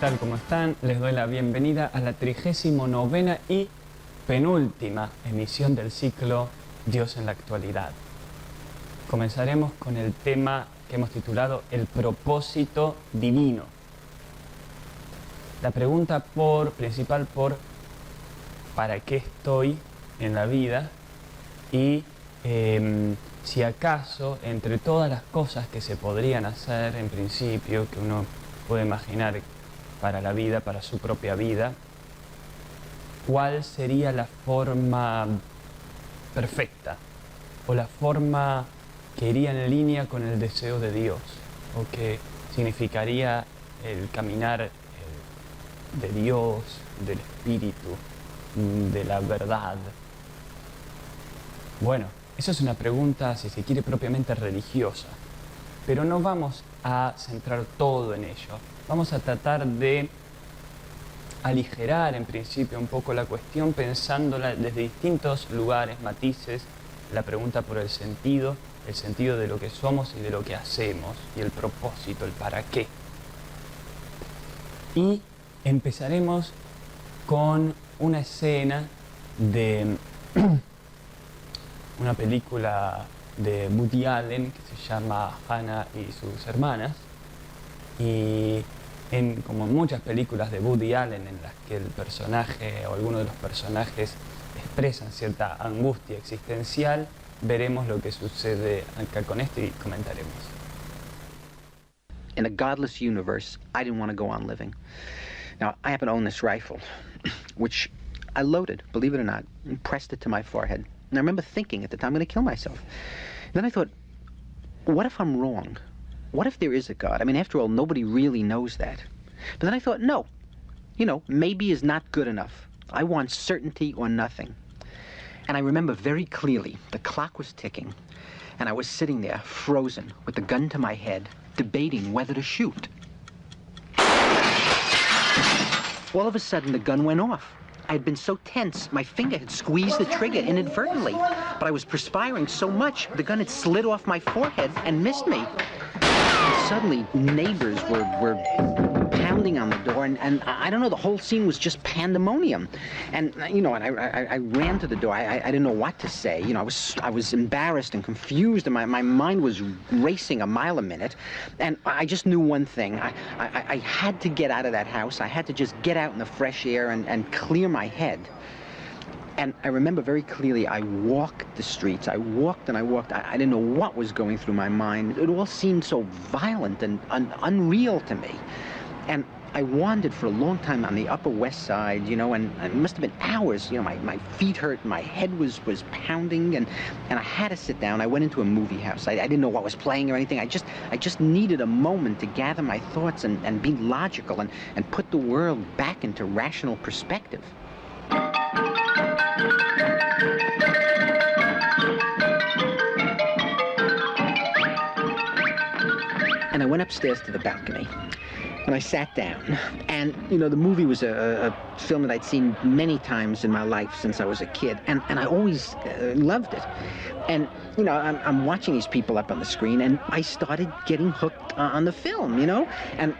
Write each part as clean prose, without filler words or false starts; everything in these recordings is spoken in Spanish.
tal? ¿Cómo están? Les doy la bienvenida a la 39ª y penúltima emisión del ciclo Dios en la actualidad. Comenzaremos con el tema que hemos titulado El propósito divino. La pregunta principal por ¿para qué estoy en la vida? Y si acaso, entre todas las cosas que se podrían hacer en principio, que uno puede imaginar para la vida, para su propia vida, ¿cuál sería la forma perfecta o la forma que iría en línea con el deseo de Dios o que significaría el caminar de Dios, del Espíritu, de la verdad? Bueno, esa es una pregunta, si se quiere, propiamente religiosa, pero no vamos a centrar todo en ello. Vamos a tratar de aligerar en principio un poco la cuestión pensándola desde distintos lugares, matices, la pregunta por el sentido de lo que somos y de lo que hacemos, y el propósito, el para qué. Y empezaremos con una escena de una película de Woody Allen que se llama Hannah y sus hermanas, y como en muchas películas de Woody Allen en las que el personaje o alguno de los personajes expresan cierta angustia existencial, veremos lo que sucede acá con esto y comentaremos. In a godless universe, I didn't want to go on living. Now, I happen to own this rifle, which I loaded, believe it or not, and pressed it to my forehead. And I remember thinking at the time, I'm going to kill myself. Then I thought, what if I'm wrong? What if there is a God? I mean, after all, nobody really knows that. But then I thought, no, maybe is not good enough. I want certainty or nothing. And I remember very clearly, the clock was ticking, and I was sitting there, frozen, with the gun to my head, debating whether to shoot. All of a sudden, the gun went off. I had been so tense, my finger had squeezed the trigger inadvertently. But I was perspiring so much, the gun had slid off my forehead and missed me. And suddenly, neighbors were pounding on the door, and I don't know, the whole scene was just pandemonium. And, and I ran to the door. I didn't know what to say. I was embarrassed and confused, and my mind was racing a mile a minute. And I just knew one thing. I had to get out of that house. I had to just get out in the fresh air and clear my head. And I remember very clearly, I walked the streets. I walked and I walked. I didn't know what was going through my mind. It all seemed so violent and unreal to me. And I wandered for a long time on the Upper West Side, and it must have been hours. My feet hurt, my head was pounding, and I had to sit down. I went into a movie house. I didn't know what was playing or anything. I just needed a moment to gather my thoughts and be logical and put the world back into rational perspective. And I went upstairs to the balcony. And I sat down, and, the movie was a film that I'd seen many times in my life since I was a kid, and I always loved it. And, I'm watching these people up on the screen, and I started getting hooked on the film, and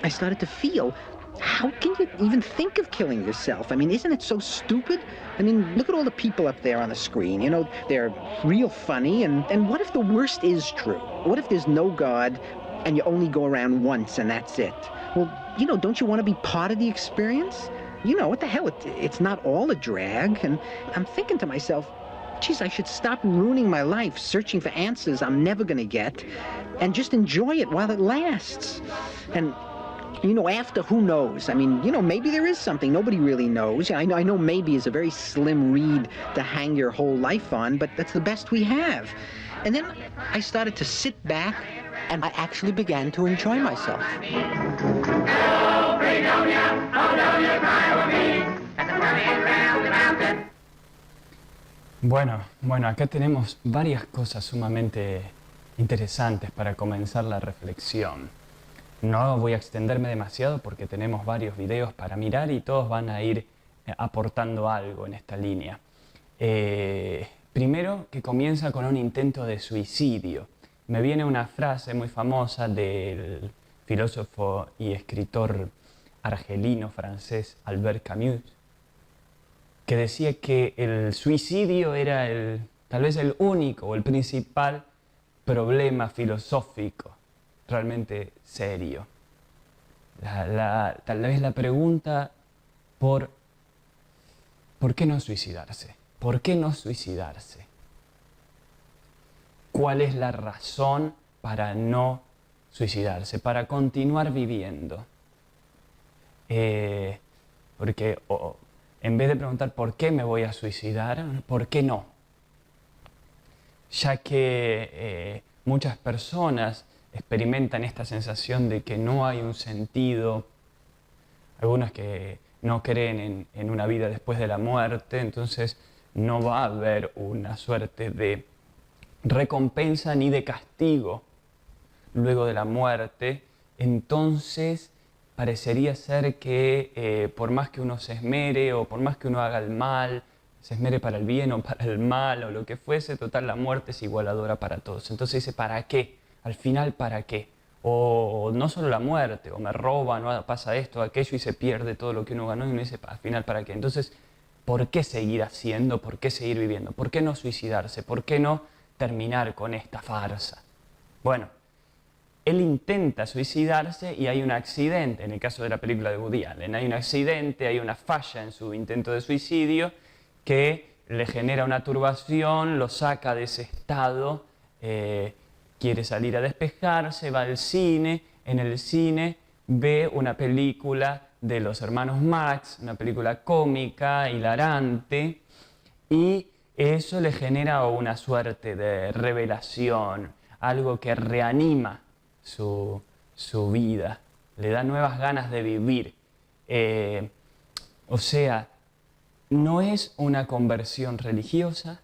I started to feel, how can you even think of killing yourself? I mean, isn't it so stupid? I mean, look at all the people up there on the screen, they're real funny, and what if the worst is true? What if there's no God, and you only go around once and that's it? Well, don't you want to be part of the experience? What the hell, it's not all a drag. And I'm thinking to myself, geez, I should stop ruining my life searching for answers I'm never going to get and just enjoy it while it lasts. And after, who knows? I mean, maybe there is something. Nobody really knows. I know maybe is a very slim reed to hang your whole life on, but that's the best we have. And then I started to sit back, and I actually began to enjoy myself. Bueno, acá tenemos varias cosas sumamente interesantes para comenzar la reflexión. No voy a extenderme demasiado porque tenemos varios videos para mirar y todos van a ir aportando algo en esta línea. Primero, que comienza con un intento de suicidio. Me viene una frase muy famosa del filósofo y escritor argelino francés Albert Camus, que decía que el suicidio era tal vez el único o el principal problema filosófico realmente serio. Tal vez la pregunta ¿por qué no suicidarse? ¿Por qué no suicidarse? ¿Cuál es la razón para no suicidarse, para continuar viviendo? Porque en vez de preguntar ¿por qué me voy a suicidar?, ¿por qué no? Ya que muchas personas experimentan esta sensación de que no hay un sentido, algunas que no creen en una vida después de la muerte, entonces no va a haber una suerte de recompensa ni de castigo luego de la muerte. Entonces parecería ser que por más que uno se esmere o por más que uno haga el mal, se esmere para el bien o para el mal o lo que fuese, total la muerte es igualadora para todos. Entonces dice, ¿para qué? Al final, ¿para qué? O no solo la muerte, o me roban, o pasa esto, aquello y se pierde todo lo que uno ganó y uno dice, al final, ¿para qué? Entonces, ¿por qué seguir haciendo? ¿Por qué seguir viviendo? ¿Por qué no suicidarse? ¿Por qué no terminar con esta farsa? Bueno, él intenta suicidarse y hay un accidente, en el caso de la película de Woody Allen, hay un accidente, hay una falla en su intento de suicidio que le genera una turbación, lo saca de ese estado, quiere salir a despejarse, va al cine, en el cine ve una película de los hermanos Marx, una película cómica, hilarante, y eso le genera una suerte de revelación, algo que reanima su vida, le da nuevas ganas de vivir. O sea, no es una conversión religiosa,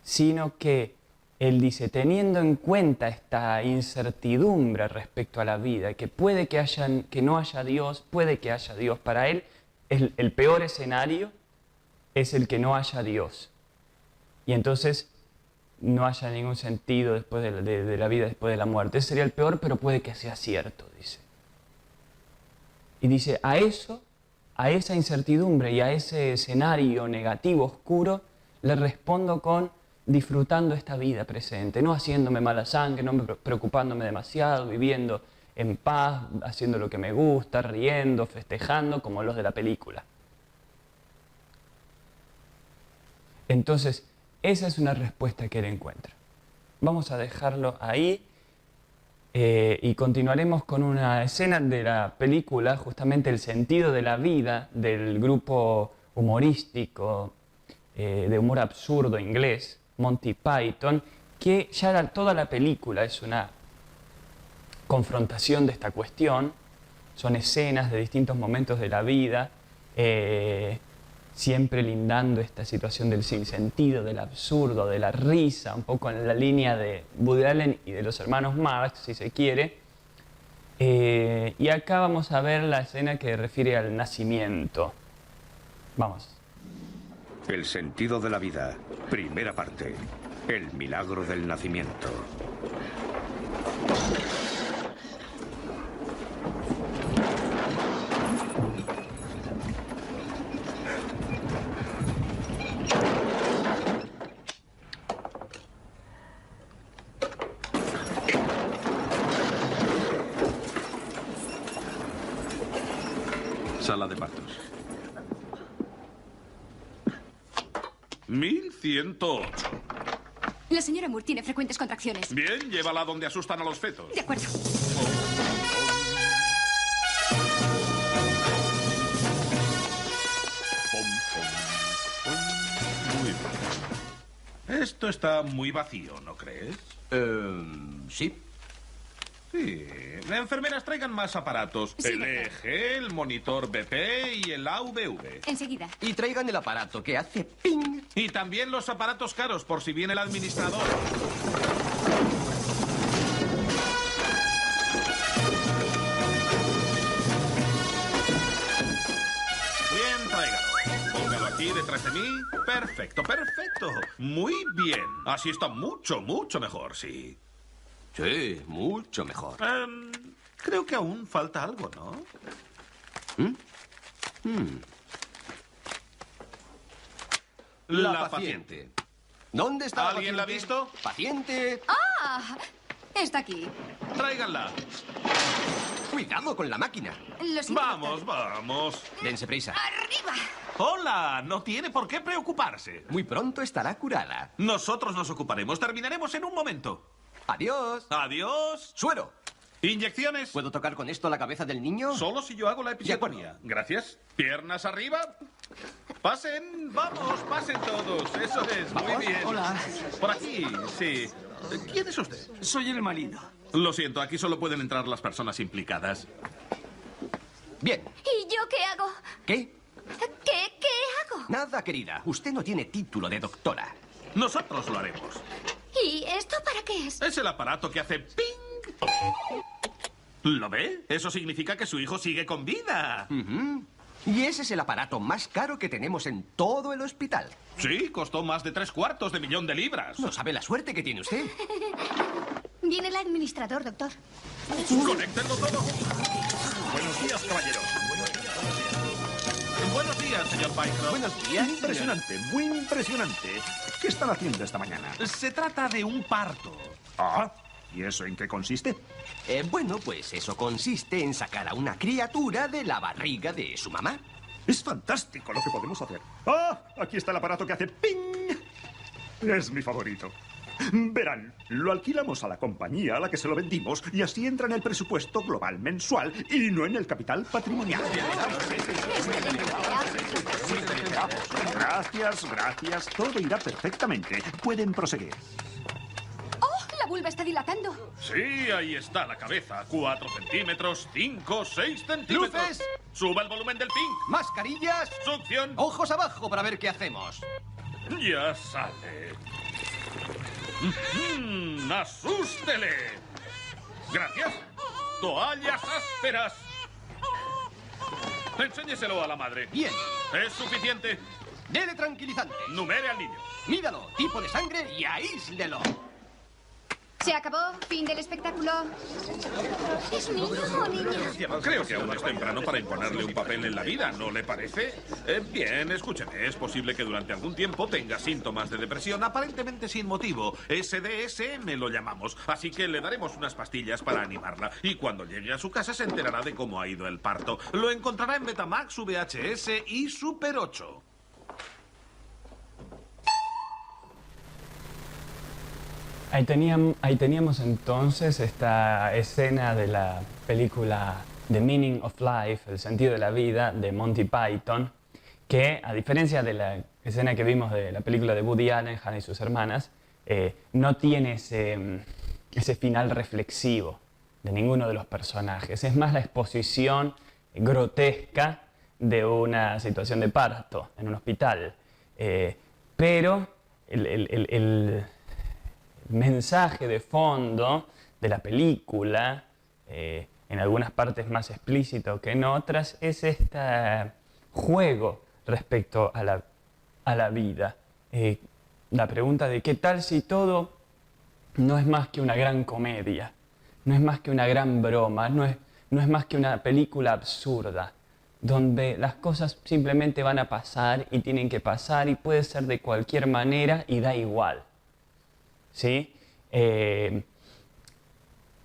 sino que él dice, teniendo en cuenta esta incertidumbre respecto a la vida, que puede que no haya Dios, puede que haya Dios. Para él, el peor escenario es el que no haya Dios. Y entonces no haya ningún sentido después de la vida después de la muerte. Ese sería el peor, pero puede que sea cierto, dice. Y dice, a esa incertidumbre y a ese escenario negativo, oscuro, le respondo con disfrutando esta vida presente, no haciéndome mala sangre, no preocupándome demasiado, viviendo en paz, haciendo lo que me gusta, riendo, festejando, como los de la película. Entonces, esa es una respuesta que él encuentra. Vamos a dejarlo ahí y continuaremos con una escena de la película, justamente el sentido de la vida del grupo humorístico de humor absurdo inglés, Monty Python, que ya toda la película es una confrontación de esta cuestión, son escenas de distintos momentos de la vida, siempre lindando esta situación del sinsentido, del absurdo, de la risa, un poco en la línea de Woody Allen y de los hermanos Marx, si se quiere. Y acá vamos a ver la escena que refiere al nacimiento. Vamos. El sentido de la vida, primera parte. El milagro del nacimiento. Sala de partos. 1108. La señora Moore tiene frecuentes contracciones. Bien, llévala donde asustan a los fetos. De acuerdo. Muy bien. Esto está muy vacío, ¿no crees? Sí. Sí. Enfermeras, traigan más aparatos. Sí, El EEG, el monitor BP y el AVV. Enseguida. Y traigan el aparato que hace ping. Y también los aparatos caros, por si viene el administrador. Bien, tráigalo. Póngalo aquí detrás de mí. Perfecto, perfecto. Muy bien. Así está mucho, mucho mejor, sí. Sí, mucho mejor. Creo que aún falta algo, ¿no? La paciente. ¿Dónde está la ¿Alguien la ha paciente? visto? Paciente. ¡Ah! Está aquí. Tráiganla. Cuidado con la máquina. Lo siento, Vamos, doctor. vamos. Dense prisa. ¡Arriba! Hola, no tiene por qué preocuparse. Muy pronto estará curada. Nosotros nos ocuparemos. Terminaremos en un momento. Adiós. Adiós. Suero. ¿Inyecciones? ¿Puedo tocar con esto la cabeza del niño? Solo si yo hago la episiotomía. Gracias. Piernas arriba. Pasen, vamos, pasen todos. Eso es, muy bien. Hola. Por aquí, sí. ¿Quién es usted? Soy el marido. Lo siento, aquí solo pueden entrar las personas implicadas. Bien. ¿Y yo qué hago? ¿Qué? ¿Qué hago? Nada, querida. Usted no tiene título de doctora. Nosotros lo haremos. ¿Y esto para qué es? Es el aparato que hace ping. ¿Lo ve? Eso significa que su hijo sigue con vida. Y ese es el aparato más caro que tenemos en todo el hospital. Sí, costó más de 3/4 de libras. No sabe la suerte que tiene usted. Viene el administrador, doctor. Conéctenlo todo. Buenos días, caballeros. Buenos días, señor Pycroft. Buenos días. Impresionante, muy impresionante. ¿Qué están haciendo esta mañana? Se trata de un parto. Ah, ¿y eso en qué consiste? Bueno, pues eso consiste en sacar a una criatura de la barriga de su mamá. Es fantástico lo que podemos hacer. ¡Ah! Aquí está el aparato que hace ¡ping! Es mi favorito. Verán, lo alquilamos a la compañía a la que se lo vendimos y así entra en el presupuesto global mensual y no en el capital patrimonial. Gracias. Todo irá perfectamente. Pueden proseguir. ¡Oh! La vulva está dilatando. Sí, ahí está la cabeza. 4 centímetros, 5, 6 centímetros. ¡Luces! Suba el volumen del ping. ¡Mascarillas! Succión. ¡Ojos abajo para ver qué hacemos! Ya sale. ¡Asústele! Gracias. Toallas ásperas. Enséñeselo a la madre. Bien. Es suficiente. Dele tranquilizante. Numere al niño. Mídalo, tipo de sangre y aíslelo. Se acabó. Fin del espectáculo. ¿Es niño o niña? Creo que aún es temprano para imponerle un papel en la vida, ¿no le parece? Bien, escúcheme. Es posible que durante algún tiempo tenga síntomas de depresión aparentemente sin motivo. SDSM lo llamamos. Así que le daremos unas pastillas para animarla. Y cuando llegue a su casa se enterará de cómo ha ido el parto. Lo encontrará en Betamax, VHS y Super 8. Ahí teníamos entonces esta escena de la película The Meaning of Life, el sentido de la vida, de Monty Python, que a diferencia de la escena que vimos de la película de Woody Allen, Hannah y sus hermanas, no tiene ese final reflexivo de ninguno de los personajes. Es más la exposición grotesca de una situación de parto en un hospital. Pero el mensaje de fondo de la película, en algunas partes más explícito que en otras, es este juego respecto a la vida. La pregunta de qué tal si todo no es más que una gran comedia, no es más que una gran broma, no es más que una película absurda, donde las cosas simplemente van a pasar y tienen que pasar y puede ser de cualquier manera y da igual. ¿Sí?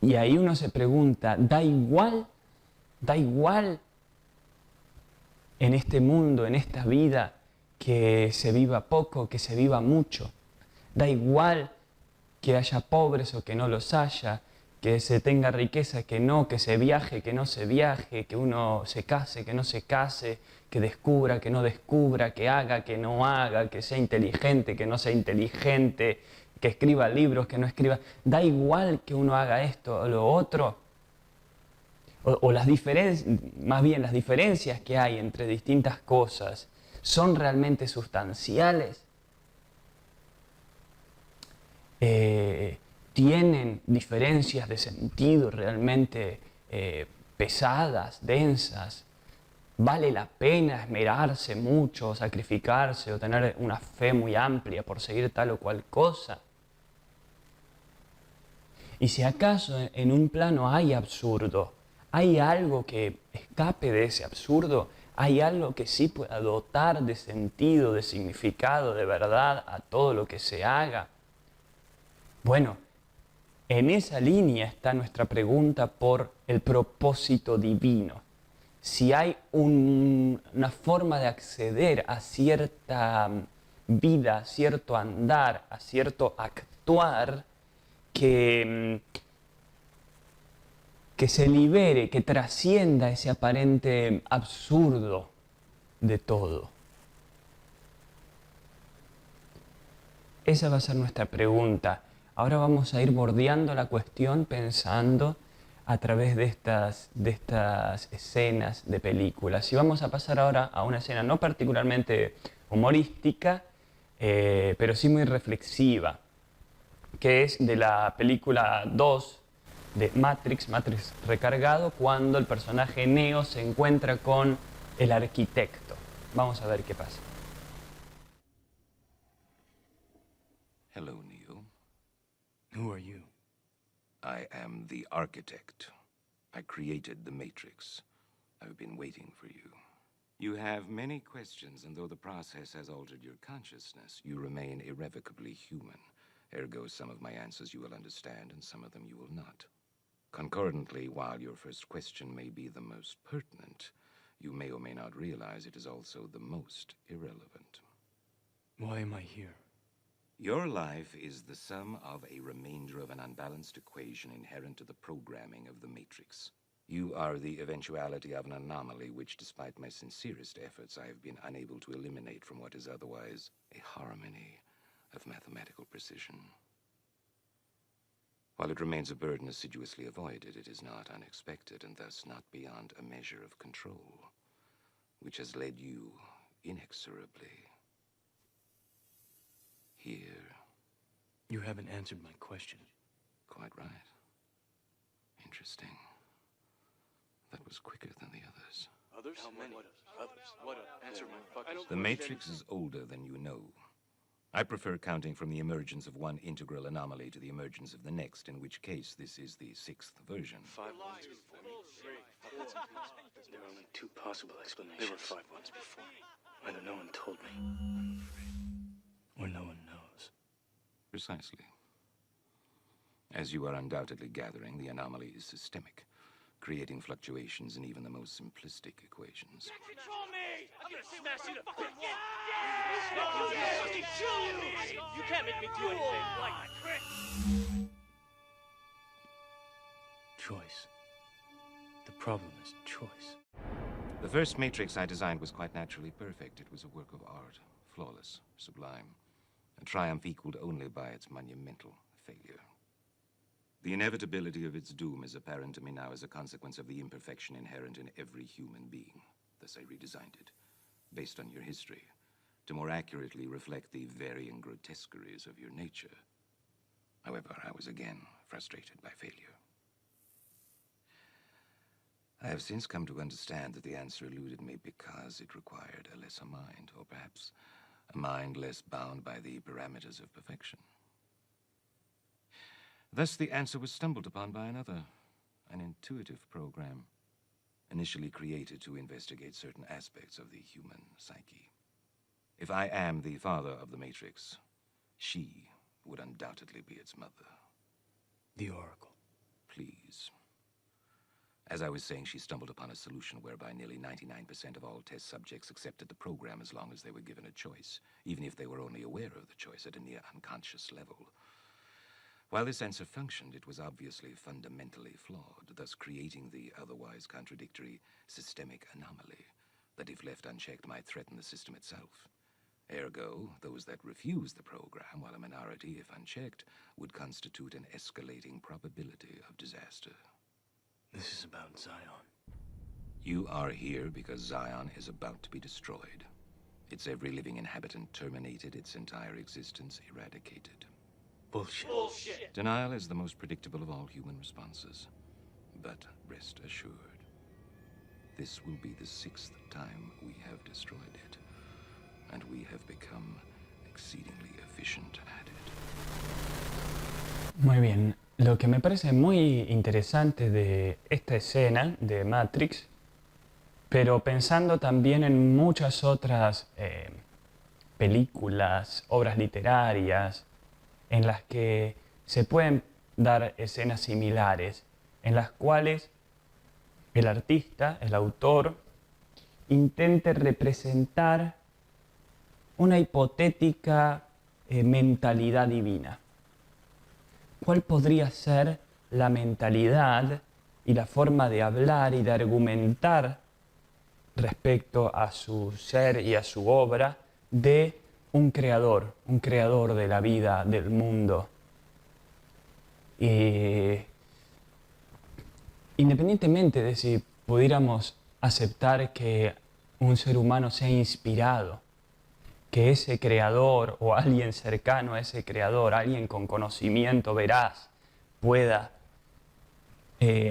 Y ahí uno se pregunta, ¿da igual? ¿Da igual en este mundo, en esta vida, que se viva poco, que se viva mucho? ¿Da igual que haya pobres o que no los haya? Que se tenga riqueza, que no, que se viaje, que no se viaje, que uno se case, que no se case, que descubra, que no descubra, que haga, que no haga, que sea inteligente, que no sea inteligente, que escriba libros, que no escriba. Da igual que uno haga esto o lo otro. O las diferencias, más bien las diferencias que hay entre distintas cosas, ¿son realmente sustanciales? ¿Tienen diferencias de sentido realmente pesadas, densas? ¿Vale la pena esmerarse mucho, sacrificarse o tener una fe muy amplia por seguir tal o cual cosa? Y si acaso en un plano hay absurdo, ¿Hay algo que escape de ese absurdo? ¿Hay algo que sí pueda dotar de sentido, de significado, de verdad a todo lo que se haga? Bueno, en esa línea está nuestra pregunta por el propósito divino. Si hay una forma de acceder a cierta vida, a cierto andar, a cierto actuar que se libere, que trascienda ese aparente absurdo de todo. Esa va a ser nuestra pregunta. Ahora vamos a ir bordeando la cuestión pensando a través de estas escenas de películas. Y vamos a pasar ahora a una escena no particularmente humorística, pero sí muy reflexiva, que es de la película 2 de Matrix Recargado, cuando el personaje Neo se encuentra con el arquitecto. Vamos a ver qué pasa. Hello, Neo. Who are you? I am the architect. I created the Matrix. I've been waiting for you. You have many questions, and though the process has altered your consciousness, you remain irrevocably human. Ergo, some of my answers you will understand, and some of them you will not. Concordantly, while your first question may be the most pertinent, you may or may not realize it is also the most irrelevant. Why am I here? Your life is the sum of a remainder of an unbalanced equation inherent to the programming of the Matrix. You are the eventuality of an anomaly which, despite my sincerest efforts, I have been unable to eliminate from what is otherwise a harmony of mathematical precision. While it remains a burden assiduously avoided, it is not unexpected and thus not beyond a measure of control, which has led you inexorably here. You haven't answered my question. Quite right. Interesting. That was quicker than the others. Others? How many? Others? What? Answer my fucking... The Matrix is older than you know. I prefer counting from the emergence of one integral anomaly to the emergence of the next, in which case this is the 6th version. 5 ones before me. 3. There are only 2 possible explanations. There were 5 ones before me. Either no one told me, or no one knows. Precisely. As you are undoubtedly gathering, the anomaly is systemic, creating fluctuations in even the most simplistic equations. Control me! I'm gonna smash you to fucking fucking kill you! You can't make me do anything like Choice. The problem is choice. The first Matrix I designed was quite naturally perfect. It was a work of art, flawless, sublime, a triumph equaled only by its monumental failure. The inevitability of its doom is apparent to me now as a consequence of the imperfection inherent in every human being. Thus I redesigned it, based on your history, to more accurately reflect the varying grotesqueries of your nature. However, I was again frustrated by failure. I have since come to understand that the answer eluded me because it required a lesser mind, or perhaps a mind less bound by the parameters of perfection. Thus, the answer was stumbled upon by another, an intuitive program, initially created to investigate certain aspects of the human psyche. If I am the father of the Matrix, she would undoubtedly be its mother. The Oracle. Please. As I was saying, she stumbled upon a solution whereby nearly 99% of all test subjects accepted the program as long as they were given a choice, even if they were only aware of the choice at a near unconscious level. While this answer functioned, it was obviously fundamentally flawed, thus creating the otherwise contradictory systemic anomaly that, if left unchecked, might threaten the system itself. Ergo, those that refuse the program, while a minority, if unchecked, would constitute an escalating probability of disaster. This is about Zion. You are here because Zion is about to be destroyed. Its every living inhabitant terminated, its entire existence eradicated. Bullshit. bullshit. Denial is the most predictable of all human responses. But rest assured, this will be the 6th time we have destroyed it, and we have become exceedingly efficient at it. Muy bien. Lo que me parece muy interesante de esta escena de Matrix, pero pensando también en muchas otras películas, obras literarias, en las que se pueden dar escenas similares, en las cuales el artista, el autor, intente representar una hipotética mentalidad divina. ¿Cuál podría ser la mentalidad y la forma de hablar y de argumentar respecto a su ser y a su obra de un creador de la vida, del mundo? Independientemente de si pudiéramos aceptar que un ser humano sea inspirado, que ese creador o alguien cercano a ese creador, alguien con conocimiento veraz, pueda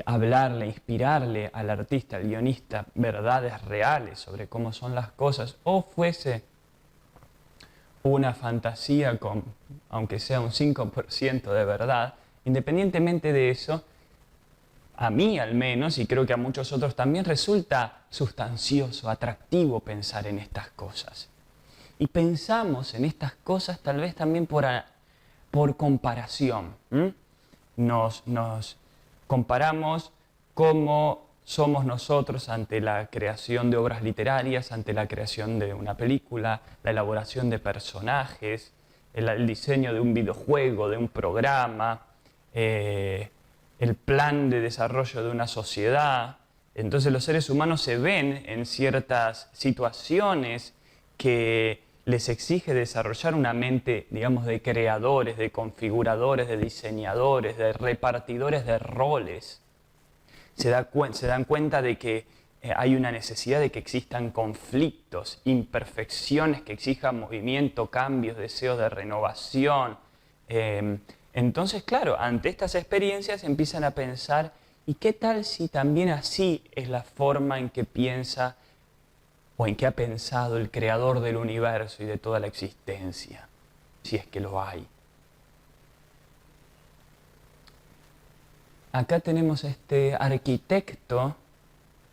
hablarle, inspirarle al artista, al guionista, verdades reales sobre cómo son las cosas, o fuese una fantasía con, aunque sea un 5% de verdad, independientemente de eso, a mí al menos, y creo que a muchos otros también, resulta sustancioso, atractivo pensar en estas cosas. Y pensamos en estas cosas tal vez también por comparación. Nos comparamos cómo somos nosotros ante la creación de obras literarias, ante la creación de una película, la elaboración de personajes, el diseño de un videojuego, de un programa, el plan de desarrollo de una sociedad. Entonces los seres humanos se ven en ciertas situaciones que les exige desarrollar una mente, digamos, de creadores, de configuradores, de diseñadores, de repartidores de roles. Se dan cuenta de que hay una necesidad de que existan conflictos, imperfecciones que exijan movimiento, cambios, deseos de renovación. Entonces, claro, ante estas experiencias empiezan a pensar, ¿y qué tal si también así es la forma en que piensa o en que ha pensado el creador del universo y de toda la existencia, si es que lo hay? Acá tenemos este arquitecto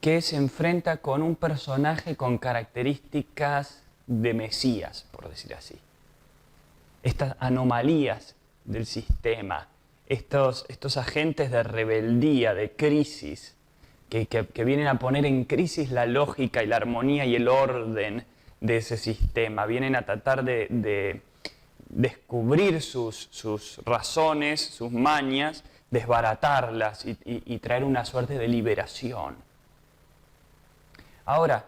que se enfrenta con un personaje con características de Mesías, por decir así. Estas anomalías del sistema, estos agentes de rebeldía, de crisis, que vienen a poner en crisis la lógica y la armonía y el orden de ese sistema, vienen a tratar de descubrir sus razones, sus mañas, desbaratarlas y traer una suerte de liberación. Ahora,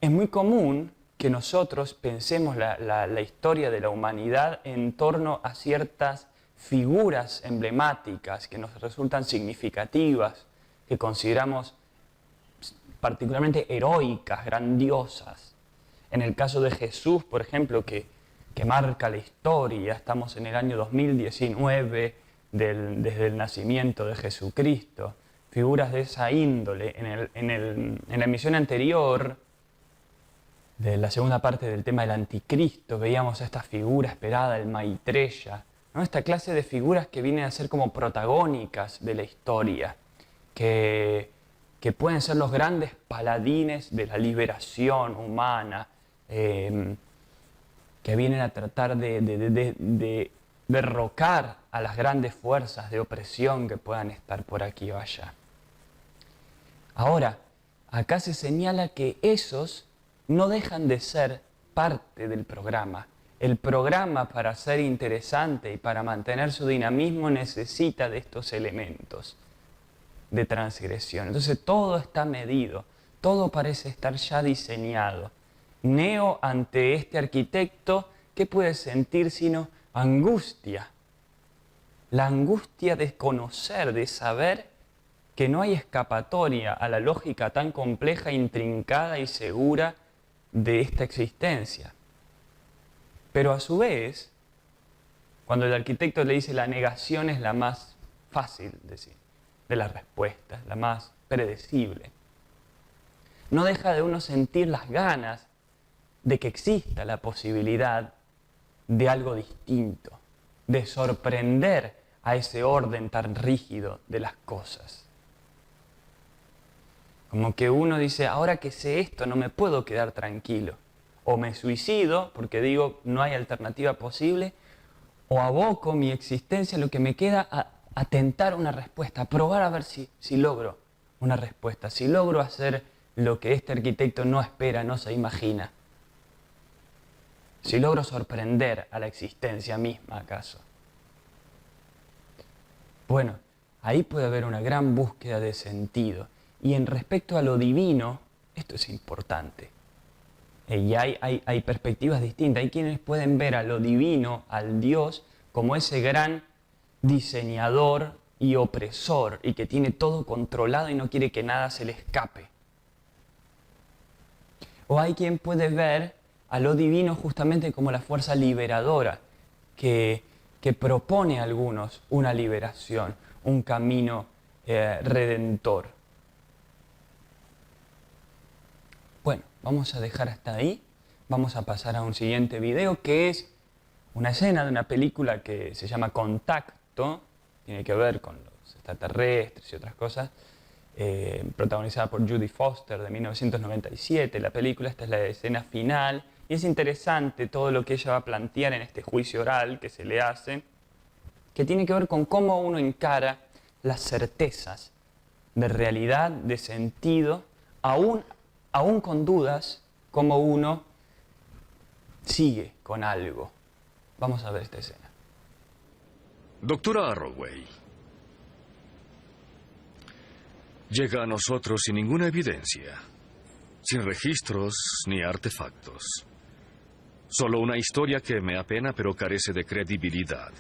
es muy común que nosotros pensemos la historia de la humanidad en torno a ciertas figuras emblemáticas que nos resultan significativas, que consideramos particularmente heroicas, grandiosas. En el caso de Jesús, por ejemplo, que marca la historia, estamos en el año 2019 desde el nacimiento de Jesucristo, figuras de esa índole. En la emisión anterior, de la segunda parte del tema del anticristo, veíamos a esta figura esperada, el Maitreya, ¿no? Esta clase de figuras que vienen a ser como protagónicas de la historia, que pueden ser los grandes paladines de la liberación humana, que vienen a tratar de derrocar a las grandes fuerzas de opresión que puedan estar por aquí o allá. Ahora, acá se señala que esos no dejan de ser parte del programa. El programa, para ser interesante y para mantener su dinamismo, necesita de estos elementos de transgresión. Entonces todo está medido, todo parece estar ya diseñado. Neo, ante este arquitecto, ¿qué puede sentir sino angustia? La angustia de conocer, de saber que no hay escapatoria a la lógica tan compleja, intrincada y segura de esta existencia. Pero a su vez, cuando el arquitecto le dice la negación es la más fácil de las respuestas, la más predecible, no deja de uno sentir las ganas de que exista la posibilidad de algo distinto, de sorprender a ese orden tan rígido de las cosas. Como que uno dice, ahora que sé esto no me puedo quedar tranquilo. O me suicido porque digo no hay alternativa posible, o aboco mi existencia, lo que me queda, a tentar una respuesta, a probar a ver si logro una respuesta, si logro hacer lo que este arquitecto no espera, no se imagina. Si logro sorprender a la existencia misma, ¿acaso? Bueno, ahí puede haber una gran búsqueda de sentido. Y en respecto a lo divino, esto es importante. Y hay perspectivas distintas. Hay quienes pueden ver a lo divino, al Dios, como ese gran diseñador y opresor, y que tiene todo controlado y no quiere que nada se le escape. O hay quien puede ver a lo divino justamente como la fuerza liberadora, que propone a algunos una liberación, un camino redentor. Bueno, vamos a dejar hasta ahí. Vamos a pasar a un siguiente video que es una escena de una película que se llama Contacto, tiene que ver con los extraterrestres y otras cosas, protagonizada por Judy Foster de 1997. La película, esta es la escena final, y es interesante todo lo que ella va a plantear en este juicio oral que se le hace, que tiene que ver con cómo uno encara las certezas de realidad, de sentido, aún con dudas, cómo uno sigue con algo. Vamos a ver esta escena. Doctora Arroway, llega a nosotros sin ninguna evidencia, sin registros ni artefactos. Solo una historia que me apena pero carece de credibilidad.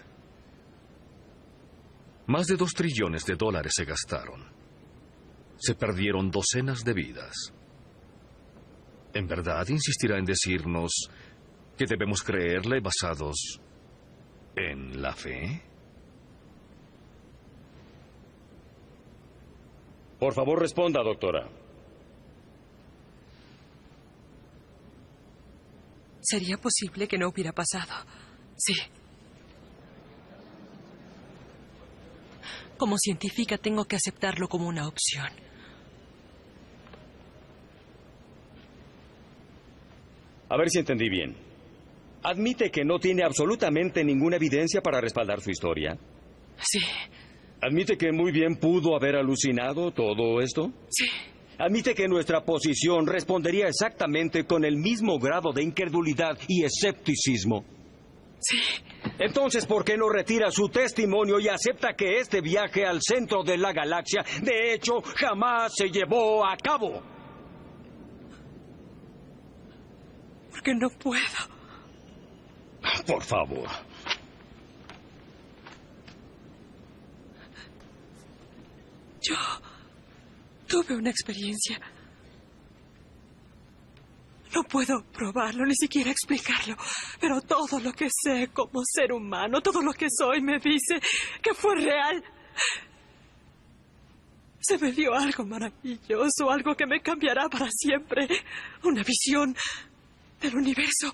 Más de $2 trillones se gastaron. Se perdieron docenas de vidas. ¿En verdad insistirá en decirnos que debemos creerle basados en la fe? Por favor, responda, doctora. ¿Sería posible que no hubiera pasado? Sí. Como científica tengo que aceptarlo como una opción. A ver si entendí bien. ¿Admite que no tiene absolutamente ninguna evidencia para respaldar su historia? Sí. ¿Admite que muy bien pudo haber alucinado todo esto? Sí. ¿Admite que nuestra posición respondería exactamente con el mismo grado de incredulidad y escepticismo? Sí. Entonces, ¿por qué no retira su testimonio y acepta que este viaje al centro de la galaxia, de hecho, jamás se llevó a cabo? Porque no puedo. Por favor. Yo tuve una experiencia. No puedo probarlo, ni siquiera explicarlo, pero todo lo que sé como ser humano, todo lo que soy me dice que fue real. Se me dio algo maravilloso, algo que me cambiará para siempre. Una visión del universo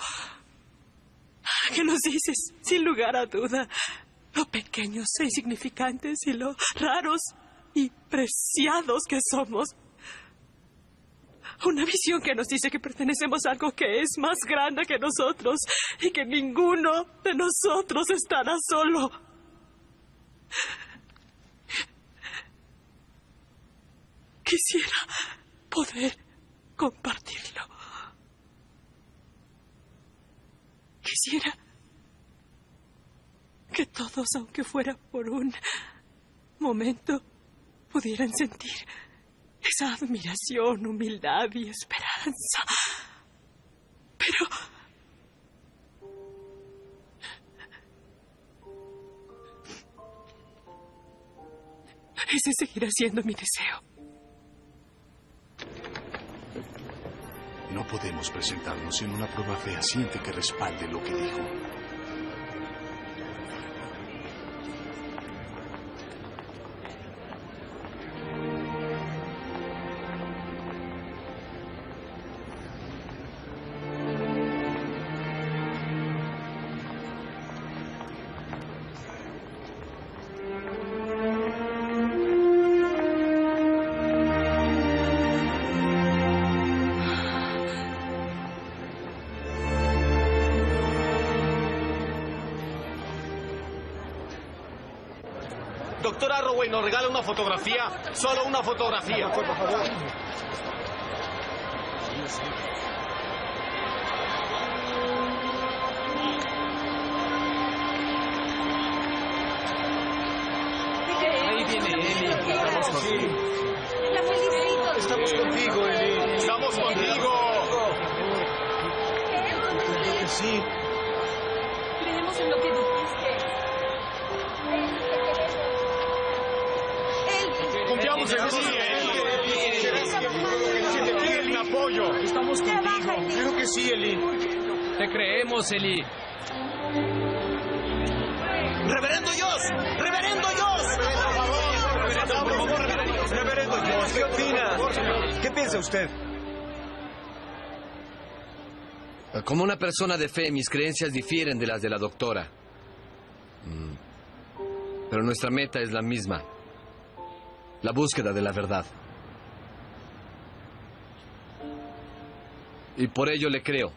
que nos dice, sin lugar a duda, lo pequeños e insignificantes y lo raros y preciados que somos. Una visión que nos dice que pertenecemos a algo que es más grande que nosotros y que ninguno de nosotros estará solo. Quisiera poder compartirlo. Quisiera que todos, aunque fuera por un momento, pudieran sentir esa admiración, humildad y esperanza. Pero ese seguirá siendo mi deseo. No podemos presentarnos sin una prueba fehaciente que respalde lo que dijo. Doctor Arroway nos regala una fotografía, solo una fotografía. Por favor. Ahí viene Ellie. Estamos contigo. La felicito. Estamos contigo, Ellie. Estamos contigo. Creo que sí. Creemos en lo que dijiste. Confiamos en ti, Si te piden mi apoyo. Estamos contigo. Creo que sí, Ellie. Te creemos, Ellie. ¡Reverendo Joss! ¡Reverendo Joss! Por favor, Reverendo Joss, ¿qué opina? ¿Qué piensa usted? Como una persona de fe, mis creencias difieren de las de la doctora. Pero nuestra meta es la misma. La búsqueda de la verdad. Y por ello le creo.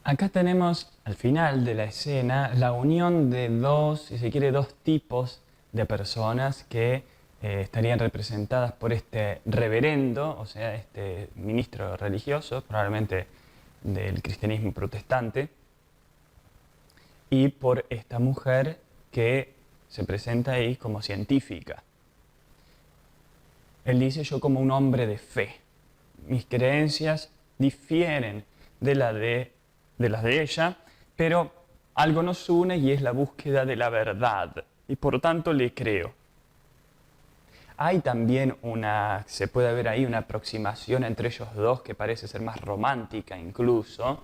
Acá tenemos, al final de la escena, la unión de dos, si se quiere, dos tipos de personas que estarían representadas por este reverendo, o sea, este ministro religioso, probablemente del cristianismo protestante, y por esta mujer que se presenta ahí como científica. Él dice: yo como un hombre de fe, mis creencias difieren de las de ella, pero algo nos une y es la búsqueda de la verdad, y por tanto le creo. Hay también se puede ver ahí una aproximación entre ellos dos que parece ser más romántica incluso.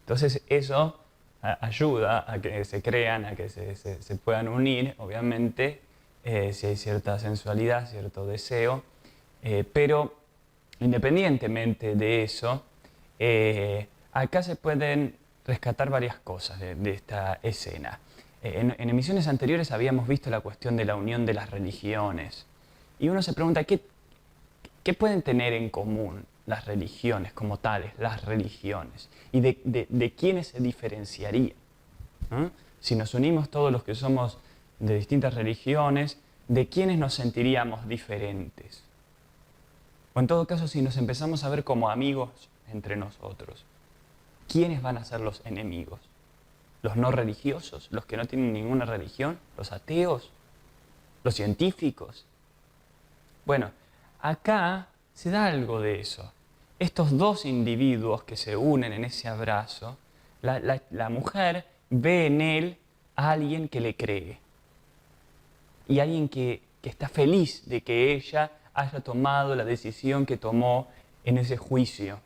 Entonces eso ayuda a que se crean, a que se puedan unir, obviamente, si hay cierta sensualidad, cierto deseo, pero independientemente de eso, acá se pueden rescatar varias cosas de esta escena. En emisiones anteriores habíamos visto la cuestión de la unión de las religiones. Y uno se pregunta, ¿qué pueden tener en común las religiones como tales, las religiones? ¿Y de quiénes se diferenciarían? Si nos unimos todos los que somos de distintas religiones, ¿de quiénes nos sentiríamos diferentes? O en todo caso, si nos empezamos a ver como amigos entre nosotros, ¿quiénes van a ser los enemigos? ¿Los no religiosos? ¿Los que no tienen ninguna religión? ¿Los ateos? ¿Los científicos? Bueno, acá se da algo de eso. Estos dos individuos que se unen en ese abrazo, la mujer ve en él a alguien que le cree. Y alguien que está feliz de que ella haya tomado la decisión que tomó en ese juicio.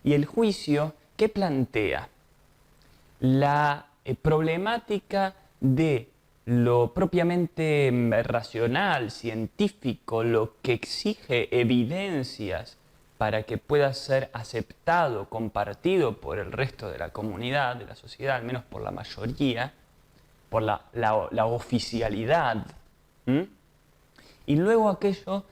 Y el juicio, ¿qué plantea? La problemática de lo propiamente racional, científico, lo que exige evidencias para que pueda ser aceptado, compartido por el resto de la comunidad, de la sociedad, al menos por la mayoría, por la oficialidad. Y luego aquello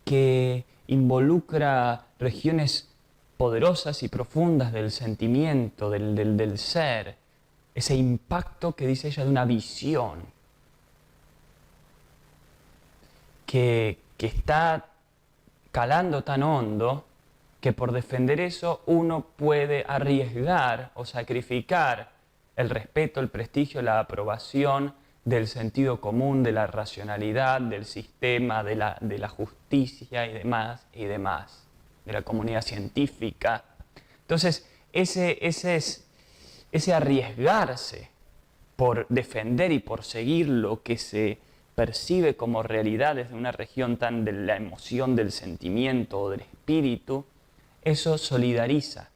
que involucra regiones poderosas y profundas del sentimiento, del ser, ese impacto que dice ella de una visión que está calando tan hondo que por defender eso uno puede arriesgar o sacrificar el respeto, el prestigio, la aprobación del sentido común, de la racionalidad, del sistema, de la justicia y demás, de la comunidad científica. Entonces, ese arriesgarse por defender y por seguir lo que se percibe como realidad desde una región tan de la emoción, del sentimiento o del espíritu, eso solidariza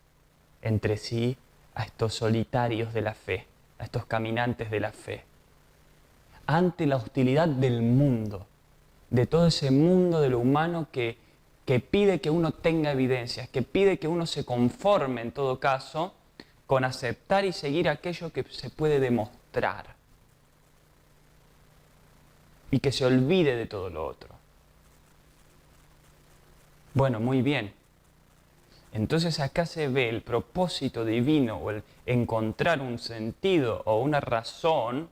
entre sí a estos solitarios de la fe, a estos caminantes de la fe, ante la hostilidad del mundo, de todo ese mundo de lo humano que pide que uno tenga evidencias, que pide que uno se conforme en todo caso con aceptar y seguir aquello que se puede demostrar. mostrar y que se olvide de todo lo otro. Bueno, muy bien. Entonces acá se ve el propósito divino o el encontrar un sentido o una razón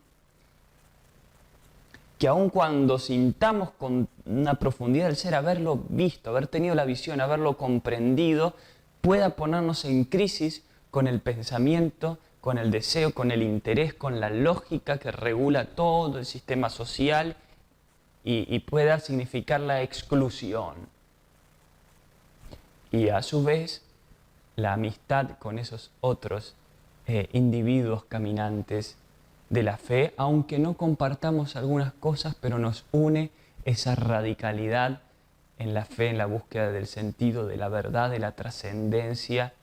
que aun cuando sintamos con una profundidad del ser, haberlo visto, haber tenido la visión, haberlo comprendido, pueda ponernos en crisis con el pensamiento, con el deseo, con el interés, con la lógica que regula todo el sistema social y pueda significar la exclusión. Y a su vez, la amistad con esos otros individuos caminantes de la fe, aunque no compartamos algunas cosas, pero nos une esa radicalidad en la fe, en la búsqueda del sentido, de la verdad, de la trascendencia,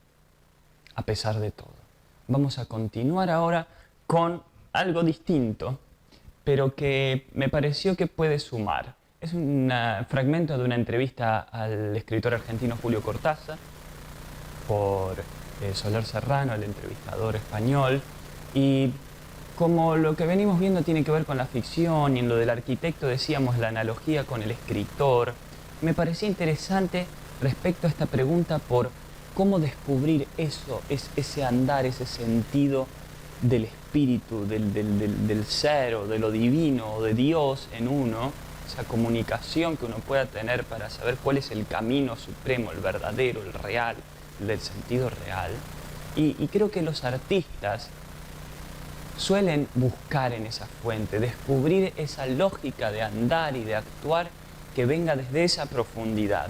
a pesar de todo. Vamos a continuar ahora con algo distinto, pero que me pareció que puede sumar. Es un fragmento de una entrevista al escritor argentino Julio Cortázar por Soler Serrano, el entrevistador español, y como lo que venimos viendo tiene que ver con la ficción y en lo del arquitecto decíamos la analogía con el escritor, me parecía interesante respecto a esta pregunta por cómo descubrir eso, ese andar, ese sentido del espíritu, del ser o de lo divino o de Dios en uno, esa comunicación que uno pueda tener para saber cuál es el camino supremo, el verdadero, el real, el del sentido real. Y creo que los artistas suelen buscar en esa fuente, descubrir esa lógica de andar y de actuar que venga desde esa profundidad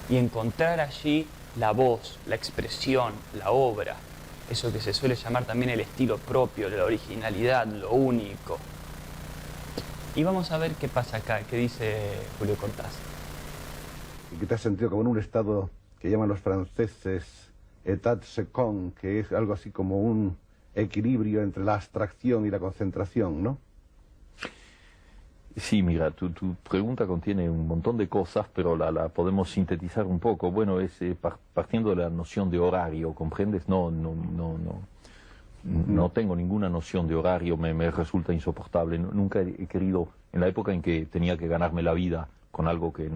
y encontrar allí la voz, la expresión, la obra, eso que se suele llamar también el estilo propio, la originalidad, lo único. Y vamos a ver qué pasa acá, qué dice Julio Cortázar. Y que te has sentido como en un estado que llaman los franceses état second, que es algo así como un equilibrio entre la abstracción y la concentración, ¿no? Sí, mira, tu pregunta contiene un montón de cosas, pero la podemos sintetizar un poco. Bueno, es partiendo de la noción de horario, ¿comprendes? No tengo ninguna noción de horario, me resulta insoportable. Nunca he querido, en la época en que tenía que ganarme la vida con algo que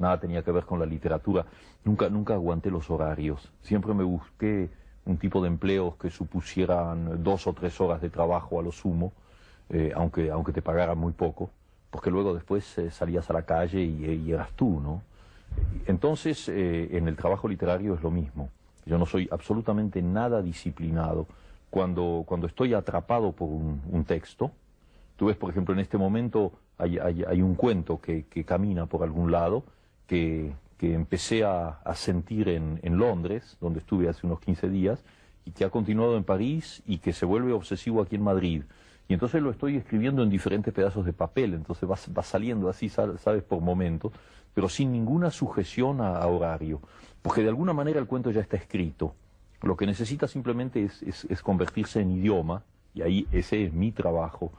nada tenía que ver con la literatura, nunca aguanté los horarios. Siempre me busqué un tipo de empleos que supusieran 2 o 3 horas de trabajo a lo sumo, aunque te pagaran muy poco, porque luego después salías a la calle y eras tú, ¿no? Entonces, en el trabajo literario es lo mismo. Yo no soy absolutamente nada disciplinado. Cuando estoy atrapado por un texto, tú ves, por ejemplo, en este momento hay un cuento que camina por algún lado, que empecé a sentir en Londres, donde estuve hace unos 15 días, y que ha continuado en París y que se vuelve obsesivo aquí en Madrid. Y entonces lo estoy escribiendo en diferentes pedazos de papel, entonces va saliendo así, sabes, por momentos, pero sin ninguna sujeción a horario, porque de alguna manera el cuento ya está escrito. Lo que necesita simplemente es convertirse en idioma, y ahí ese es mi trabajo,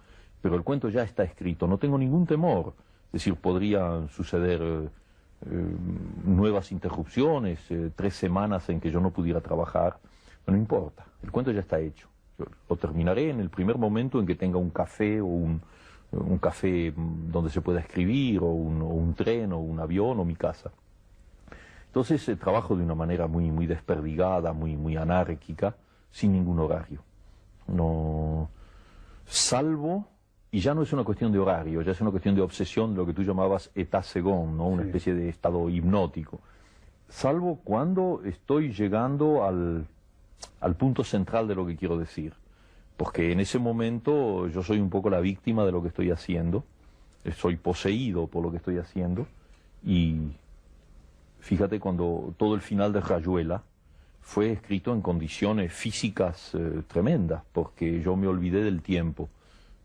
pero el cuento ya está escrito, no tengo ningún temor. Es decir, podrían suceder nuevas interrupciones, 3 semanas en que yo no pudiera trabajar, no importa, el cuento ya está hecho. Yo lo terminaré en el primer momento en que tenga un café o un café donde se pueda escribir, o un tren, o un avión, o mi casa. Entonces trabajo de una manera muy desperdigada, muy anárquica, sin ningún horario. No, salvo, y ya no es una cuestión de horario, ya es una cuestión de obsesión, lo que tú llamabas état second, ¿no? Una especie de estado hipnótico. Salvo cuando estoy llegando al punto central de lo que quiero decir. Porque en ese momento yo soy un poco la víctima de lo que estoy haciendo, soy poseído por lo que estoy haciendo, y fíjate, cuando todo el final de Rayuela fue escrito en condiciones físicas tremendas, porque yo me olvidé del tiempo.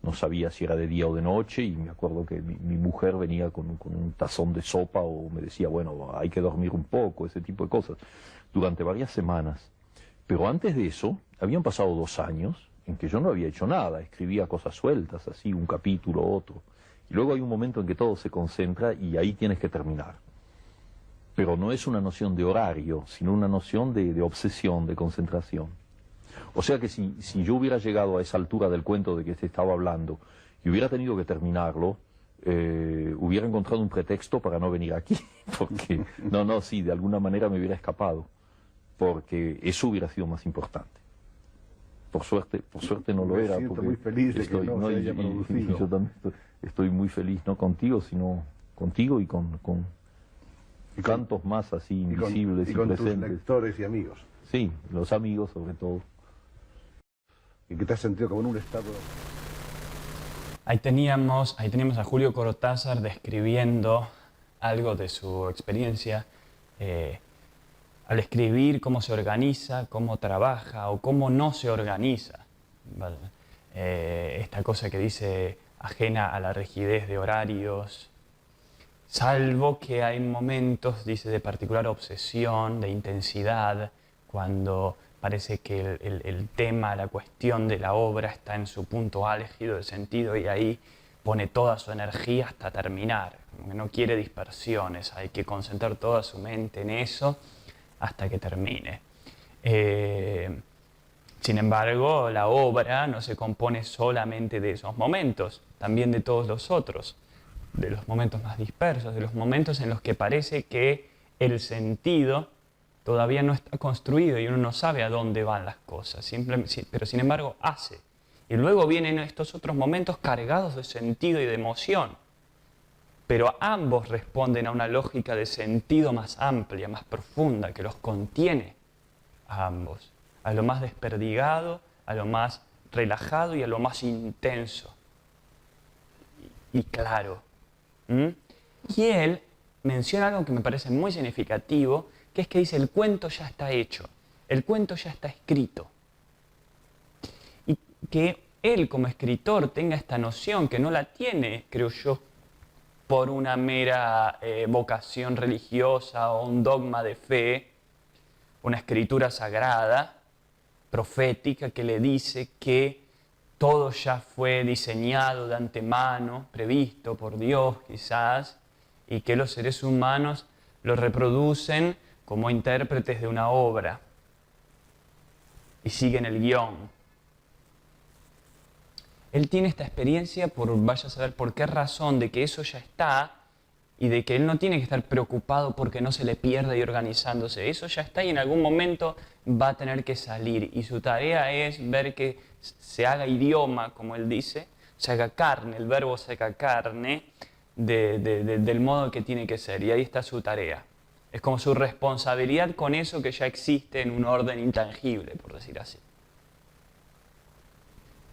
No sabía si era de día o de noche, y me acuerdo que mi mujer venía con un tazón de sopa, o me decía, bueno, hay que dormir un poco, ese tipo de cosas, durante varias semanas. Pero antes de eso, habían pasado 2 años en que yo no había hecho nada, escribía cosas sueltas, así, un capítulo, otro. Y luego hay un momento en que todo se concentra y ahí tienes que terminar. Pero no es una noción de horario, sino una noción de obsesión, de concentración. O sea que si yo hubiera llegado a esa altura del cuento de que te estaba hablando y hubiera tenido que terminarlo, hubiera encontrado un pretexto para no venir aquí, porque sí, de alguna manera me hubiera escapado, porque eso hubiera sido más importante. Por suerte no lo era. Siento muy feliz de que no se haya producido. Yo también estoy muy feliz, no contigo, sino contigo y con tantos más así invisibles y con presentes. Tus lectores y amigos. Sí, los amigos sobre todo. ¿Y que te has sentido como en un estado? Ahí teníamos a Julio Cortázar describiendo algo de su experiencia al escribir cómo se organiza, cómo trabaja o cómo no se organiza. ¿Vale? Esta cosa que dice ajena a la rigidez de horarios, salvo que hay momentos, dice, de particular obsesión, de intensidad, cuando parece que el tema, la cuestión de la obra está en su punto álgido de sentido y ahí pone toda su energía hasta terminar. Como que no quiere dispersiones, hay que concentrar toda su mente en eso hasta que termine. Sin embargo, la obra no se compone solamente de esos momentos, también de todos los otros, de los momentos más dispersos, de los momentos en los que parece que el sentido todavía no está construido y uno no sabe a dónde van las cosas, pero sin embargo hace. Y luego vienen estos otros momentos cargados de sentido y de emoción, pero ambos responden a una lógica de sentido más amplia, más profunda, que los contiene a ambos, a lo más desperdigado, a lo más relajado y a lo más intenso y claro. Y él menciona algo que me parece muy significativo, que es que dice, el cuento ya está hecho, el cuento ya está escrito. Y que él como escritor tenga esta noción, que no la tiene, creo yo, por una mera vocación religiosa o un dogma de fe, una escritura sagrada, profética, que le dice que todo ya fue diseñado de antemano, previsto por Dios quizás, y que los seres humanos lo reproducen como intérpretes de una obra y siguen el guión. Él tiene esta experiencia vaya a saber por qué razón, de que eso ya está y de que él no tiene que estar preocupado porque no se le pierda y organizándose. Eso ya está y en algún momento va a tener que salir. Y su tarea es ver que se haga idioma, como él dice, se haga carne, el verbo se haga carne del modo que tiene que ser. Y ahí está su tarea. Es como su responsabilidad con eso que ya existe en un orden intangible, por decir así.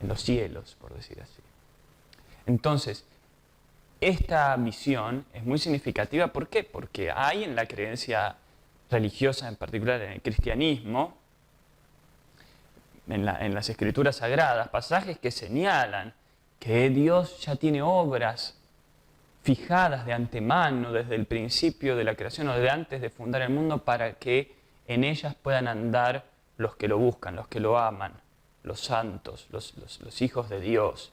En los cielos, por decir así. Entonces, esta visión es muy significativa. ¿Por qué? Porque hay en la creencia religiosa, en particular en el cristianismo, en las escrituras sagradas, pasajes que señalan que Dios ya tiene obras fijadas de antemano desde el principio de la creación o de antes de fundar el mundo para que en ellas puedan andar los que lo buscan, los que lo aman, los santos, los hijos de Dios.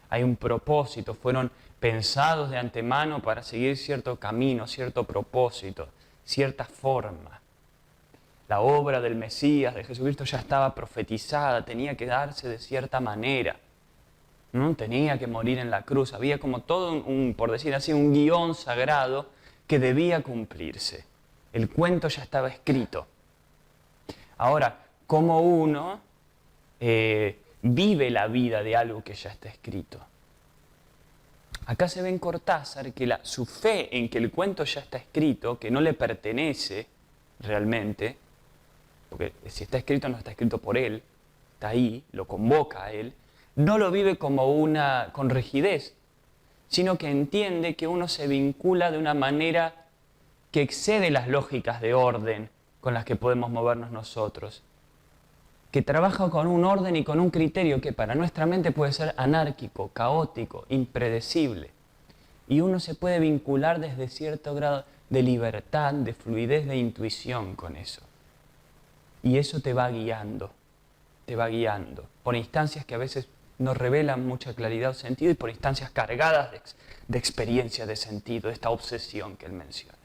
Hay un propósito, fueron pensados de antemano para seguir cierto camino, cierto propósito, cierta forma. La obra del Mesías, de Jesucristo, ya estaba profetizada, tenía que darse de cierta manera. ¿No? Tenía que morir en la cruz, había como todo por decir así, un guión sagrado que debía cumplirse. El cuento ya estaba escrito. Ahora, ¿cómo uno vive la vida de algo que ya está escrito? Acá se ve en Cortázar que su fe en que el cuento ya está escrito, que no le pertenece realmente, porque si está escrito no está escrito por él, está ahí, lo convoca a él, no lo vive como con rigidez, sino que entiende que uno se vincula de una manera que excede las lógicas de orden con las que podemos movernos nosotros, que trabaja con un orden y con un criterio que para nuestra mente puede ser anárquico, caótico, impredecible. Y uno se puede vincular desde cierto grado de libertad, de fluidez, de intuición con eso. Y eso te va guiando por instancias que a veces no revelan mucha claridad o sentido y por instancias cargadas de experiencia de sentido, de esta obsesión que él menciona.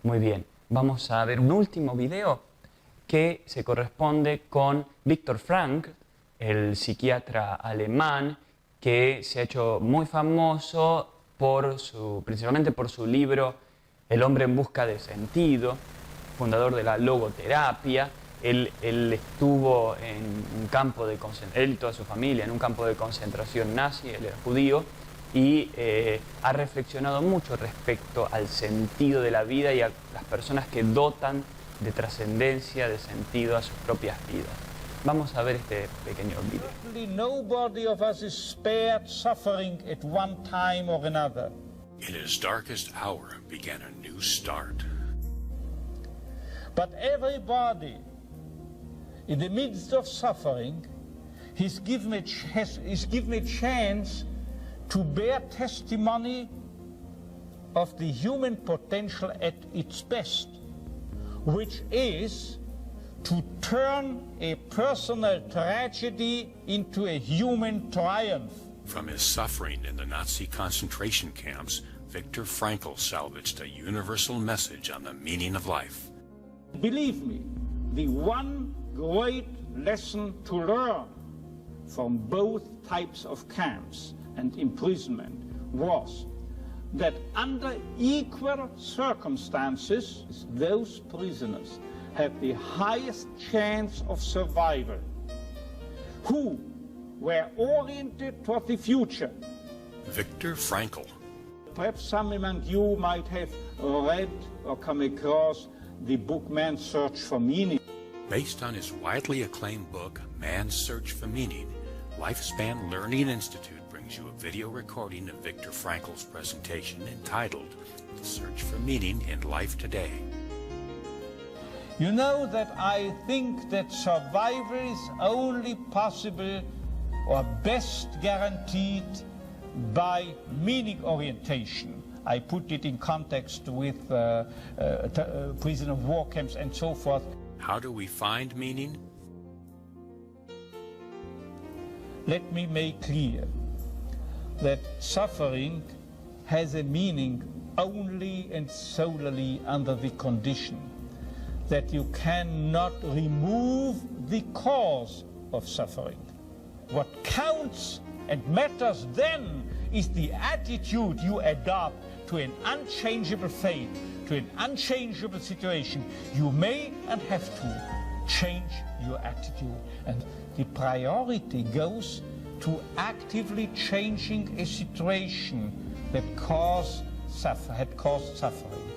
Muy bien, vamos a ver un último video que se corresponde con Viktor Frankl, el psiquiatra alemán que se ha hecho muy famoso principalmente por su libro El hombre en busca de sentido, fundador de la logoterapia. Él estuvo en un campo de concentración, él y toda su familia, en un campo de concentración nazi, él era judío, y ha reflexionado mucho respecto al sentido de la vida y a las personas que dotan de trascendencia, de sentido a sus propias vidas. Vamos a ver este pequeño video. Nobody of us is spared suffering at one time or another. In his darkest hour began a new start. But everybody, in the midst of suffering, is given a chance to bear testimony of the human potential at its best, which is to turn a personal tragedy into a human triumph. From his suffering in the Nazi concentration camps, Viktor Frankl salvaged a universal message on the meaning of life. Believe me, the one great lesson to learn from both types of camps and imprisonment was that under equal circumstances, those prisoners have the highest chance of survival, who were oriented toward the future. Viktor Frankl. Perhaps some among you might have read or come across the book Man's Search for Meaning. Based on his widely acclaimed book, Man's Search for Meaning, Lifespan Learning Institute brings you a video recording of Viktor Frankl's presentation entitled The Search for Meaning in Life Today. You know that I think that survival is only possible or best guaranteed by meaning orientation. I put it in context with prisoner of war camps and so forth. How do we find meaning? Let me make clear that suffering has a meaning only and solely under the condition that you cannot remove the cause of suffering. What counts and matters then is the attitude you adopt to an unchangeable fate, to an unchangeable situation. You may and have to change your attitude. And the priority goes to actively changing a situation that had caused suffering.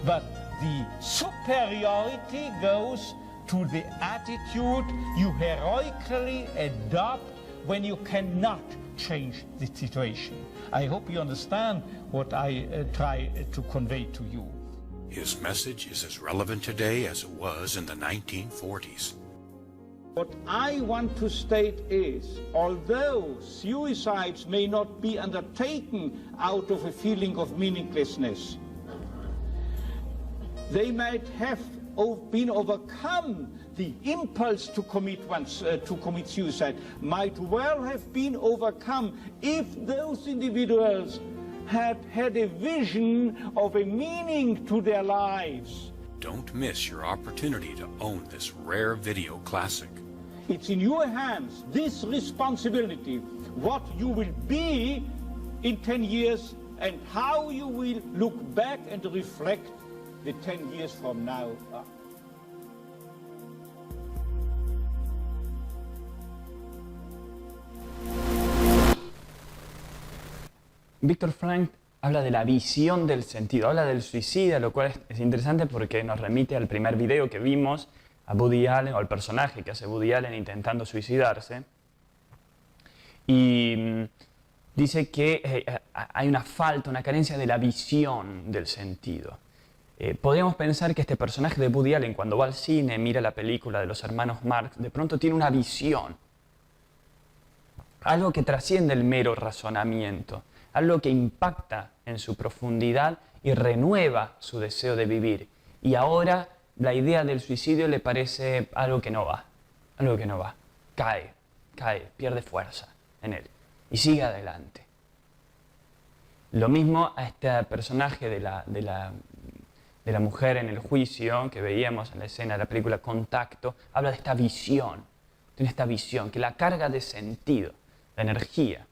But the superiority goes to the attitude you heroically adopt when you cannot change the situation. I hope you understand what I try to convey to you. His message is as relevant today as it was in the 1940s. What I want to state is, although suicides may not be undertaken out of a feeling of meaninglessness, they might have been overcome. The impulse to commit suicide might well have been overcome if those individuals had had a vision of a meaning to their lives. Don't miss your opportunity to own this rare video classic. It's in your hands, this responsibility, what you will be in 10 years and how you will look back and reflect the 10 years from now. Viktor Frankl habla de la visión del sentido, habla del suicida, lo cual es interesante porque nos remite al primer video que vimos, a Woody Allen, o al personaje que hace Woody Allen intentando suicidarse. Y dice que hay una falta, una carencia de la visión del sentido. Podríamos pensar que este personaje de Woody Allen, cuando va al cine, mira la película de los hermanos Marx, de pronto tiene una visión. Algo que trasciende el mero razonamiento, algo que impacta en su profundidad y renueva su deseo de vivir. Y ahora la idea del suicidio le parece algo que no va, cae, pierde fuerza en él y sigue adelante. Lo mismo a este personaje de la de la mujer en el juicio que veíamos en la escena de la película Contacto, habla de esta visión, tiene esta visión que la carga de sentido, de energía.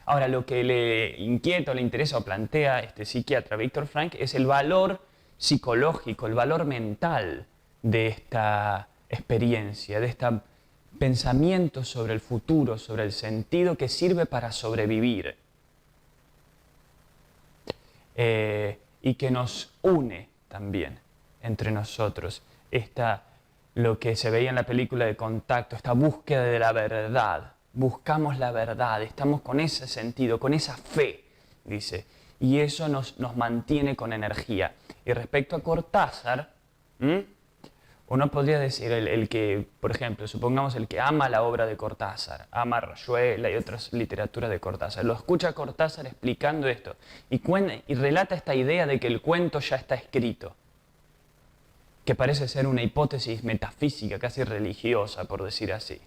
Ahora, lo que le inquieta, o le interesa o plantea este psiquiatra Viktor Frankl es el valor psicológico, el valor mental de esta experiencia, de este pensamiento sobre el futuro, sobre el sentido que sirve para sobrevivir y que nos une también entre nosotros. Lo que se veía en la película de Contacto, esta búsqueda de la verdad. Buscamos la verdad, estamos con ese sentido, con esa fe, dice, y eso nos mantiene con energía. Y respecto a Cortázar, uno podría decir, el que, por ejemplo, supongamos el que ama la obra de Cortázar, ama Rayuela y otras literaturas de Cortázar, lo escucha a Cortázar explicando esto y relata esta idea de que el cuento ya está escrito, que parece ser una hipótesis metafísica, casi religiosa, por decir así.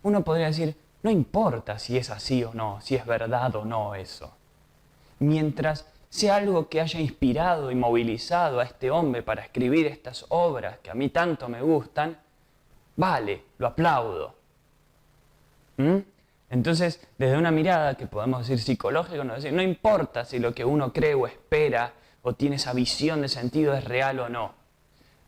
Uno podría decir, no importa si es así o no, si es verdad o no eso. Mientras sea algo que haya inspirado y movilizado a este hombre para escribir estas obras que a mí tanto me gustan, vale, lo aplaudo. Entonces, desde una mirada que podemos decir psicológica, no importa si lo que uno cree o espera o tiene esa visión de sentido es real o no.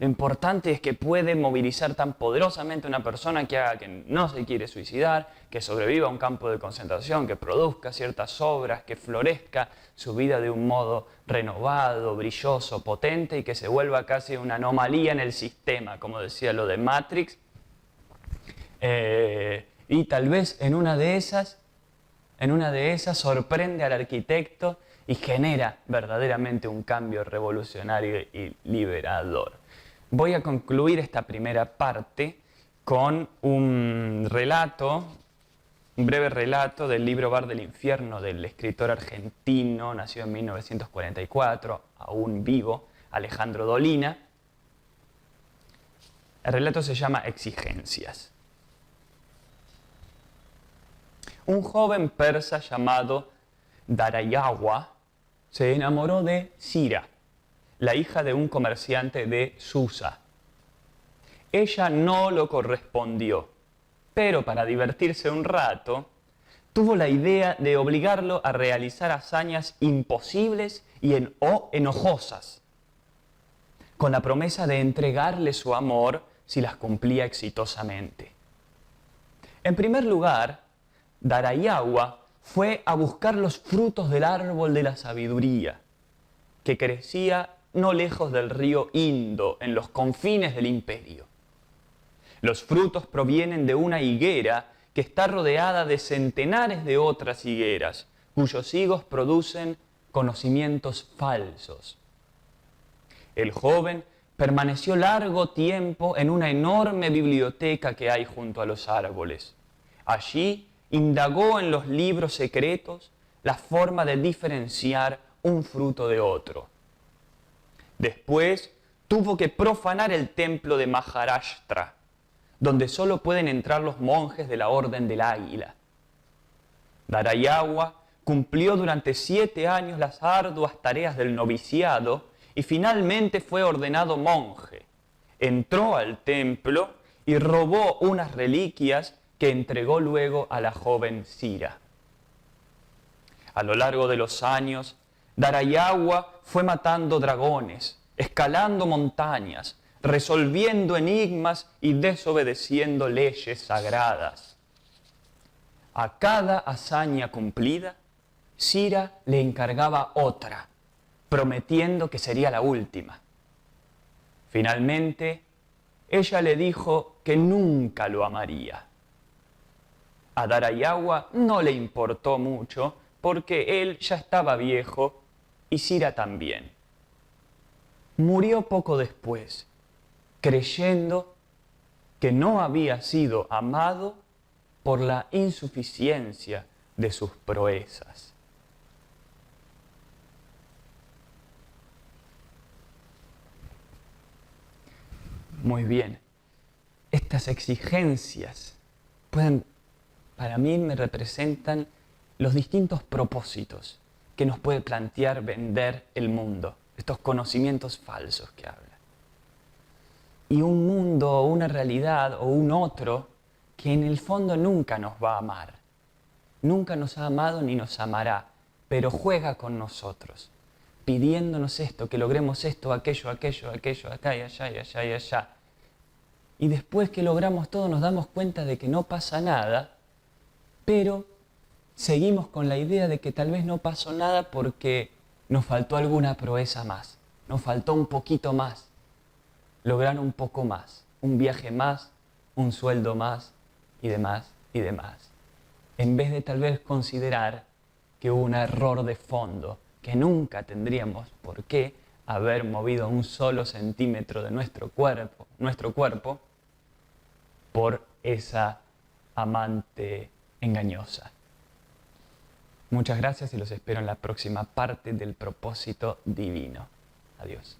Lo importante es que puede movilizar tan poderosamente a una persona que haga que no se quiere suicidar, que sobreviva a un campo de concentración, que produzca ciertas obras, que florezca su vida de un modo renovado, brilloso, potente y que se vuelva casi una anomalía en el sistema, como decía lo de Matrix. Y tal vez en una de esas sorprende al arquitecto y genera verdaderamente un cambio revolucionario y liberador. Voy a concluir esta primera parte con un breve relato del libro Bar del Infierno del escritor argentino, nacido en 1944, aún vivo, Alejandro Dolina. El relato se llama Exigencias. Un joven persa llamado Darayawa se enamoró de Sira, la hija de un comerciante de Susa. Ella no lo correspondió, pero para divertirse un rato, tuvo la idea de obligarlo a realizar hazañas imposibles o enojosas, con la promesa de entregarle su amor si las cumplía exitosamente. En primer lugar, Darayawa fue a buscar los frutos del árbol de la sabiduría, que crecía no lejos del río Indo, en los confines del imperio. Los frutos provienen de una higuera que está rodeada de centenares de otras higueras, cuyos higos producen conocimientos falsos. El joven permaneció largo tiempo en una enorme biblioteca que hay junto a los árboles. Allí indagó en los libros secretos la forma de diferenciar un fruto de otro. Después tuvo que profanar el templo de Maharashtra, donde solo pueden entrar los monjes de la Orden del Águila. Darayawa cumplió durante 7 años las arduas tareas del noviciado y finalmente fue ordenado monje. Entró al templo y robó unas reliquias que entregó luego a la joven Sira. A lo largo de los años, Darayawa fue matando dragones, escalando montañas, resolviendo enigmas y desobedeciendo leyes sagradas. A cada hazaña cumplida, Sira le encargaba otra, prometiendo que sería la última. Finalmente, ella le dijo que nunca lo amaría. A Darayawa no le importó mucho porque él ya estaba viejo y Sira también. Murió poco después, creyendo que no había sido amado por la insuficiencia de sus proezas. Muy bien, estas exigencias para mí me representan los distintos propósitos que nos puede plantear vender el mundo. estos conocimientos falsos que habla. Y un mundo, una realidad o un otro que en el fondo nunca nos va a amar. Nunca nos ha amado ni nos amará, pero juega con nosotros, pidiéndonos esto, que logremos esto, aquello, acá y allá y allá y allá. Y después que logramos todo nos damos cuenta de que no pasa nada, pero seguimos con la idea de que tal vez no pasó nada porque nos faltó alguna proeza más, nos faltó un poquito más, lograr un poco más, un viaje más, un sueldo más y demás y demás. En vez de tal vez considerar que hubo un error de fondo, que nunca tendríamos por qué haber movido un solo centímetro de nuestro cuerpo por esa amante engañosa. Muchas gracias y los espero en la próxima parte del propósito divino. Adiós.